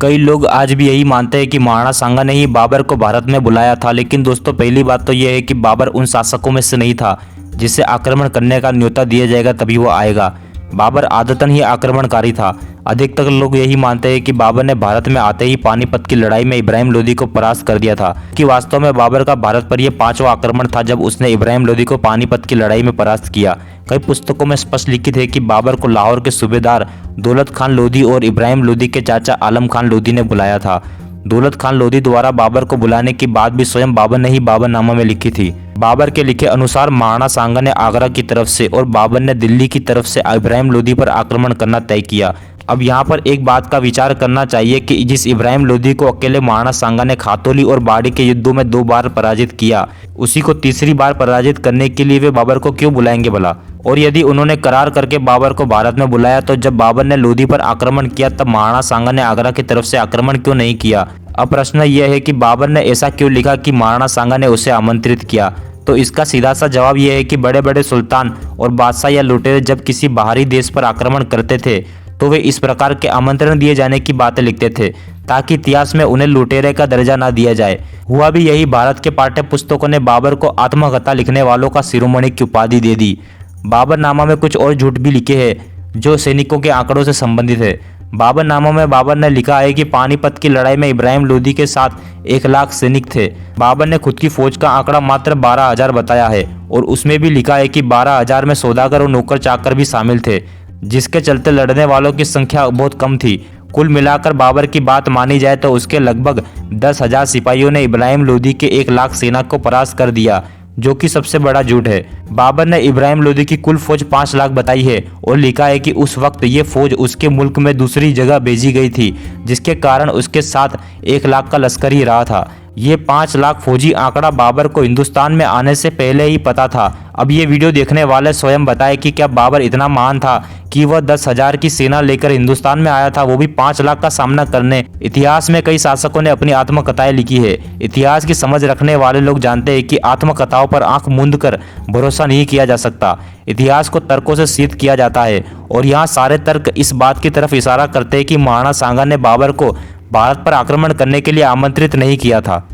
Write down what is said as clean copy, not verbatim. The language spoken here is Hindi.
कई लोग आज भी यही मानते हैं कि महाराणा सांगा ने ही बाबर को भारत में बुलाया था, लेकिन दोस्तों पहली बात तो यह है कि बाबर उन शासकों में से नहीं था जिसे आक्रमण करने का न्योता दिया जाएगा तभी वो आएगा। बाबर आदतन ही आक्रमणकारी था। अधिकतर लोग यही मानते हैं कि बाबर ने भारत में आते ही पानीपत की लड़ाई में इब्राहिम लोदी को परास्त कर दिया था, कि वास्तव में बाबर का भारत पर यह 5वां आक्रमण था जब उसने इब्राहिम लोदी को पानीपत की लड़ाई में परास्त किया। कई पुस्तकों में स्पष्ट लिखित है कि बाबर को लाहौर के सूबेदार दौलत खान लोदी और इब्राहिम लोदी के चाचा आलम खान लोदी ने बुलाया था। दौलत खान लोदी द्वारा बाबर को बुलाने की बात भी स्वयं बाबर ने ही बाबरनामा में लिखी थी। बाबर के लिखे अनुसार महाराणा सांगा ने आगरा की तरफ से और बाबर ने दिल्ली की तरफ से इब्राहिम लोदी पर आक्रमण करना तय किया। अब यहाँ पर एक बात का विचार करना चाहिए कि जिस इब्राहिम लोदी को अकेले महाराणा सांगा ने खातौली और बाड़ी के युद्धों में 2 बार पराजित किया, उसी को तीसरी बार पराजित करने के लिए वे बाबर को क्यों बुलाएंगे भला? और यदि उन्होंने करार करके बाबर को भारत में बुलाया तो जब बाबर ने लोदी पर आक्रमण किया तब महाराणा सांगा ने आगरा की तरफ से आक्रमण क्यों नहीं किया? अब प्रश्न यह है कि बाबर ने ऐसा क्यों लिखा कि महाराणा सांगा ने उसे आमंत्रित किया? तो इसका सीधा सा जवाब यह है कि बड़े बड़े सुल्तान और बादशाह या लुटेरे जब किसी बाहरी देश पर आक्रमण करते थे तो वे इस प्रकार के आमंत्रण दिए जाने की बातें लिखते थे ताकि इतिहास में उन्हें लुटेरे का दर्जा ना दिया जाए। हुआ भी यही। भारत के पाठ्य पुस्तकों ने बाबर को आत्मकथा लिखने वालों का शिरोमणि की उपाधि दे दी। बाबरनामा में कुछ और झूठ भी लिखे हैं जो सैनिकों के आंकड़ों से संबंधित है। बाबरनामा में बाबर ने लिखा है कि पानीपत की लड़ाई में इब्राहिम लोदी के साथ 1 लाख सैनिक थे। बाबर ने खुद की फौज का आंकड़ा मात्र 12,000 बताया है और उसमें भी लिखा है कि 12,000 में सौदागर और नौकर चाकर भी शामिल थे, जिसके चलते लड़ने वालों की संख्या बहुत कम थी। कुल मिलाकर बाबर की बात मानी जाए तो उसके लगभग 10,000 सिपाहियों ने इब्राहिम लोदी के 1 लाख सेना को परास्त कर दिया, जो कि सबसे बड़ा झूठ है। बाबर ने इब्राहिम लोदी की कुल फौज 5 लाख बताई है और लिखा है कि उस वक्त ये फौज उसके मुल्क में दूसरी जगह भेजी गई थी, जिसके कारण उसके साथ 1 लाख का लश्कर ही रहा था। ये 5 लाख फौजी आंकड़ा बाबर को हिंदुस्तान में आने से पहले ही पता था। अब ये वीडियो देखने वाले स्वयं बताएं कि क्या बाबर इतना महान था कि वह 10,000 की सेना लेकर हिंदुस्तान में आया था, वो भी 5 लाख का सामना करने। इतिहास में कई शासकों ने अपनी आत्मकथाएं लिखी है। इतिहास की समझ रखने वाले लोग जानते हैं कि आत्मकथाओं पर आंख मूंद कर भरोसा नहीं किया जा सकता। इतिहास को तर्कों से सिद्ध किया जाता है और यहाँ सारे तर्क इस बात की तरफ इशारा करते हैं कि महाराणा सांगा ने बाबर को भारत पर आक्रमण करने के लिए आमंत्रित नहीं किया था।